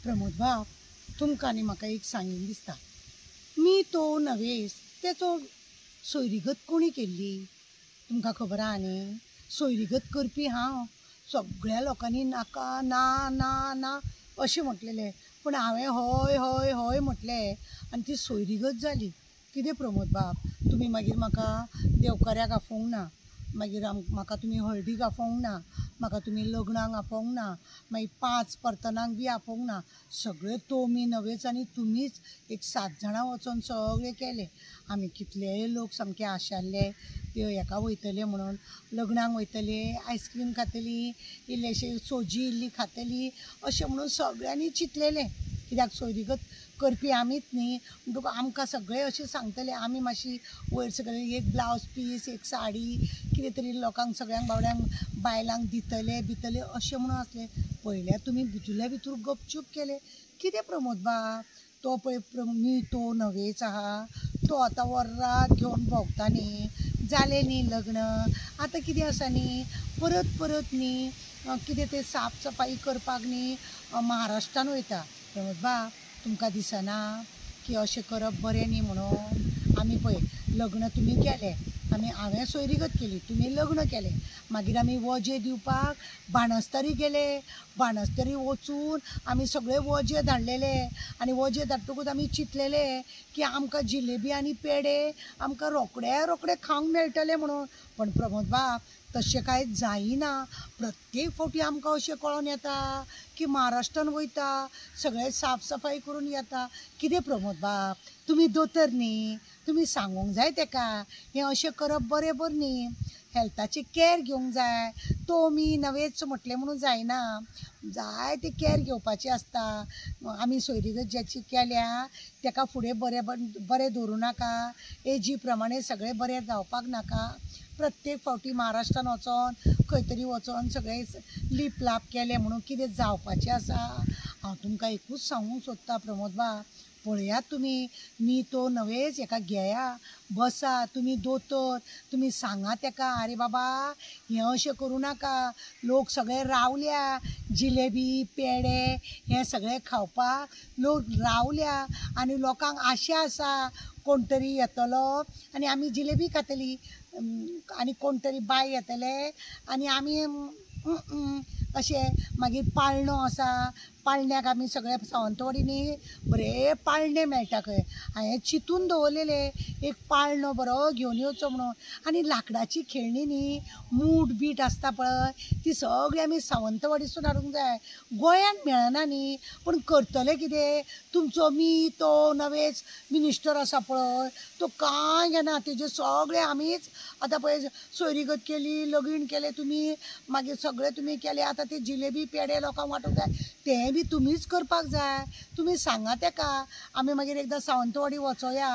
प्रमोद बाब, तुमकां न्ही म्हाका एक सांगीन दिसता, मी तो नवेस तेचो सोयरीगत कोणी केल्ली तुमकां खबर आहा न्ही? सोयरीगत करपी हांव. सगळ्या लोकांनी नाका ना ना ना अशें म्हटलेलें, पूण हांवें हय हय हय म्हटलें आनी ती सोयरीगत जाली. कितें प्रमोद बाब, तुमी मागीर म्हाका देवकार्याक आफोवंक ना, मागीर म्हाका तुमी हळदीक आफोवंक ना, म्हाका तुमी लग्नाक आपोवंक ना, मागीर 5 परतनाक बी आपोवंक ना. सगळे तोमी नवेच आनी तुमीच एक 7 जाणां वचोन सगळे केले. आमी कितलेय लोक सामके आशाल्ले हेका वयतले म्हणून, लग्नाक वयतले, आयस्क्रीम खातली, इल्लेशे सोजी इल्ली खातली अशें म्हणून सगळ्यांनी चिंतलेलें. कित्याक सोयरीगत करपी आमीच न्ही, म्हणटकूच आमकां सगळे अशें सांगतले. आमी मातशी वयर सकयल एक ब्लावज पीस, एक साडी कितें तरी लोकांक सगळ्यांक बावड्यांक बायलांक दितले बितले अशें म्हणून आसलें. पळयल्यार तुमी भितरल्या भितर गपचूप केले. कितें प्रमोद बाब, तो पळय मी तो नवेच आहा, तो आतां वर्रात घेवन भोंवता न्ही, जालें न्ही लग्न, आतां कितें आसा न्ही, परत परत न्ही कितें तें साफ सफाई करपाक न्ही महाराष्ट्रान वयता. प्रमोद बाब, तुमकां दिसना की अशें करप बरें न्ही म्हणून? आमी पळय लग्न तुमी केलें, हांवें सोयरीगत केली, तुमी लग्न केलें, मागीर आमी वजे दिवपाक बाणस्तारी गेले. बाणस्तारी वचून आमी सगळे वजे धाडलेले आनी वजे धाडटकूच आमी चिंतलेले की आमकां जिलेबी आनी पेडे आमकां रोखडे खावंक मेळटले म्हणून. पण प्रमोद बाब, तशें कांय जायना. प्रत्येक फावटी आमकां अशें कळोन येता की महाराष्ट्रान वयता, सगळे साफ सफाई करून येता. कितें प्रमोद बाब, तुमी दोतोर न्ही, तुमी सांगूंक जाय तेका हें अशें करप बरें न्ही. हेल्थाची कॅर घेवंक जाय. तो मी नवेच म्हटलें म्हणून जायना, जाय ती कॅर घेवपाची आसता. आमी सोयरीगत ज्याची केल्या तेका फुडें बरें दवरूं नाका, एजी प्रमाणे सगळें बरें जावपाक नाका. प्रत्येक फावटी महाराष्ट्रान वचोन खंय तरी वचोन सगळे लिप लाप केले म्हणून कितें जावपाचें आसा? हांव तुमकां एकूच सांगूंक सोदतां प्रमोद बाब, पळयात तुमी, मी तो नवेच हेका घेया, बसा, तुमी दोतोर, तुमी सांगा तेका, आरे बाबा हें अशें करूं नाका. लोक सगळे रावल्या जिलेबी पेडे हें सगळें खावपाक लोक रावल्या आनी लोकांक आशा आसा कोण तरी येतलो आनी आमी जिलेबी खातली आनी कोण तरी बाय येतले आनी आमी अशें. मागीर पाळणो आसा, पाळण्याक आमी सगळे सावंतवाडीनी बरे पाळणे मेळटा खंय. हांवें चिंतून दवरलेले एक पाळणो बरो घेवन येवचो म्हणून. आनी लाकडाची खेळणी न्ही, मूठ बीट आसता पळय, ती सगळी आमी सावंतवाडीसून हाडूंक जाय. गोंयांत मेळना न्ही, पूण करतले कितें? तुमचो मी तो नवेच मिनिस्टर आसा पळय, तो कांय घेना, तेजे सगळे आमीच आतां पळय सोयरीगत केली, लगीण केलें तुमी, मागीर सगळे तुमी केले. आतां ते जिलेबी पेडे लोकांक वांटूंक जाय, तें बी तुमीच करपाक जाय. तुमी सांगा तेका. आमी मागीर एकदां सावंतवाडी वचोया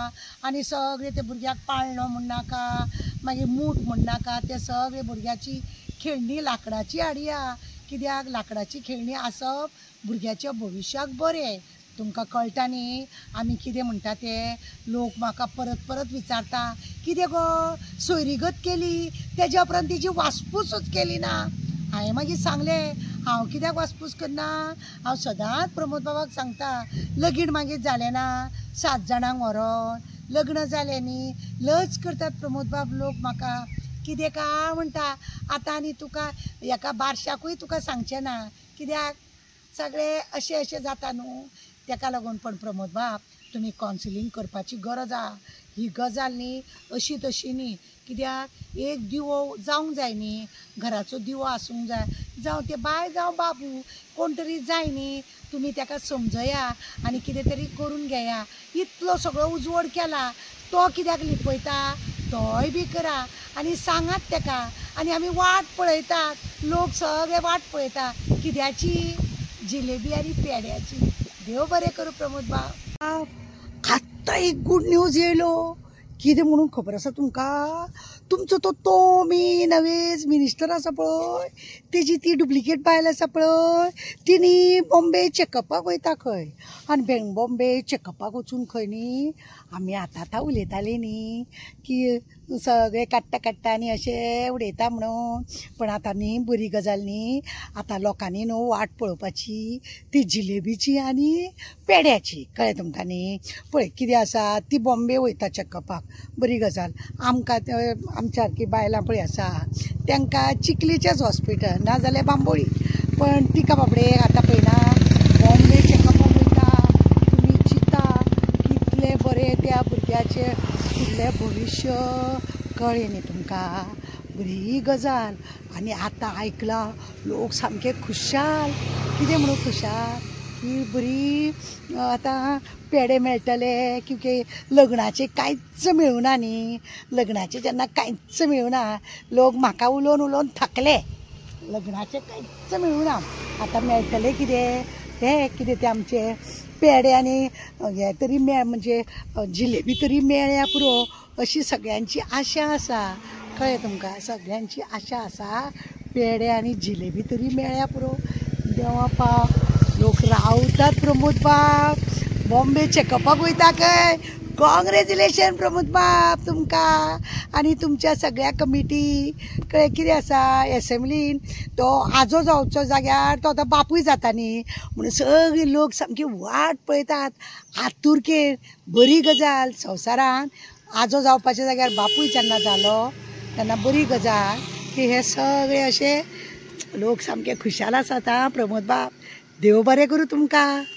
आनी सगळे ते भुरग्याक पाळणो म्हण नाका, मागीर मूठ म्हण नाका, ते सगळे भुरग्याची खेळणी लाकडाची हाडया. कित्याक लाकडाची खेळणी आसप भुरग्याच्या भविश्याक बरें. तुमकां कळटा न्ही आमी कितें म्हणटा तें? लोक म्हाका परत परत विचारता, कितें गो सोयरीगत केली तेज्या उपरांत तिची वासपूसच केली ना? हांवें मागीर सांगलें, हांव कित्याक वासपूस करना? हांव सदांच प्रमोद बाबाक सांगता, लगीण मागीर जालें ना 7 जाणांक व्हरोन, लग्न जालें न्ही लज करतात प्रमोद बाब लोक म्हाका. कितें काय म्हणटा, आतां आनी तुका हेका बारशाकूय तुका सांगचें ना, कित्याक सगळें अशें अशें जाता न्हू, तेका लागून. पण प्रमोद बाब, तुमी कावन्सिलींग करपाची गरज आहा. ही गजाल न्ही अशी तशी न्ही, कित्याक एक दिवो जावंक जाय न्ही, घराचो दिवो आसूंक जाय. जावं ते बाय जावं बाबू कोण तरी जाय न्ही, तुमी तेका समजया आनी कितें तरी करून घेया. इतलो सगळो उजवड केला, तो कित्याक लिपयता, तोय बी करा आनी सांगात तेका. आनी आमी वाट पळयतात, लोक सगळे वाट पळयता कित्याची? जिलेबी आनी पेड्याची. देव बरें करूं प्रमोद बाब. आत्तां एक गूड न्यूज येयलो. कितें म्हणून खबर आसा तुमकां? तुमचो तो मी नवेच मिनिस्टर आसा पळय तेजी ती डुप्लिकेट बायल आसा पळय तिनी बॉम्बे चॅकअपाक वयता खंय आनी बॉम्बे चॅकअपाक वचून खंय न्ही आमी आतां उलयताली न्ही की सगळे काडटा आनी अशें उडयता म्हणून पण आतां न्ही बरी गजाल न्ही आतां लोकांनी न्हू वाट पळोवपाची ती जिलेबीची आनी पेड्याची कळ्ळें तुमकां न्ही पळय कितें आसा ती बॉम्बे वयता चॅकअपाक बरी गजाल आमकां आमच्या सारकी बायलां पळय आसा तांकां चिखलीचेंच हॉस्पिटल ना जाल्यार बांबोळी पण तिका बाबडे आतां पळयना बॉम्बे चॅकअपाक वयता तुमी चिंता कितलें बरें त्या भुरग्याचें फुडलें भविश्य कळ्ळें न्ही तुमकां बरी गजाल आनी आतां आयकलां लोक सामके खुशाल कितें म्हणून खुशाल की बरी आतां पेडे मेळटले क्योंकि लग्नाचें कांयच मेळूना न्ही लग्नाचें जेन्ना कांयच मेळूना लोक म्हाका उलोवन थकले लग्नाचें कांयच मेळूना आतां मेळटलें कितें तें आमचें पेडे आनी हे तरी म्हणजे जिलेबी तरी मेळ्ळ्या पुरो अशी सगळ्यांची आशा आसा कळ्ळें तुमकां सगळ्यांची आशा आसा पेडे आनी जिलेबी तरी मेळ्ळ्या पुरो देवा पाव लोक रावतात प्रमोद बाब बॉम्बे चॅकअपाक वयता खंय कॉंग्रेच्युलेशन प्रमोद बाब तुमकां आनी तुमच्या सगळ्या कमिटी कळ्ळें कितें आसा एसेंब्लीन तो आजो जावचो जाग्यार तो आतां बापूय जाता न्ही म्हणून सगळे लोक सामकी वाट पळयतात आतुरकेन बरी गजाल संवसारान आजो जावपाच्या जाग्यार बापूय जेन्ना जालो तेन्ना बरी गजाल की हे सगळे अशे लोक सामके खुशाल आसात प्रमोद बाब देव बरें करूं तुमकां.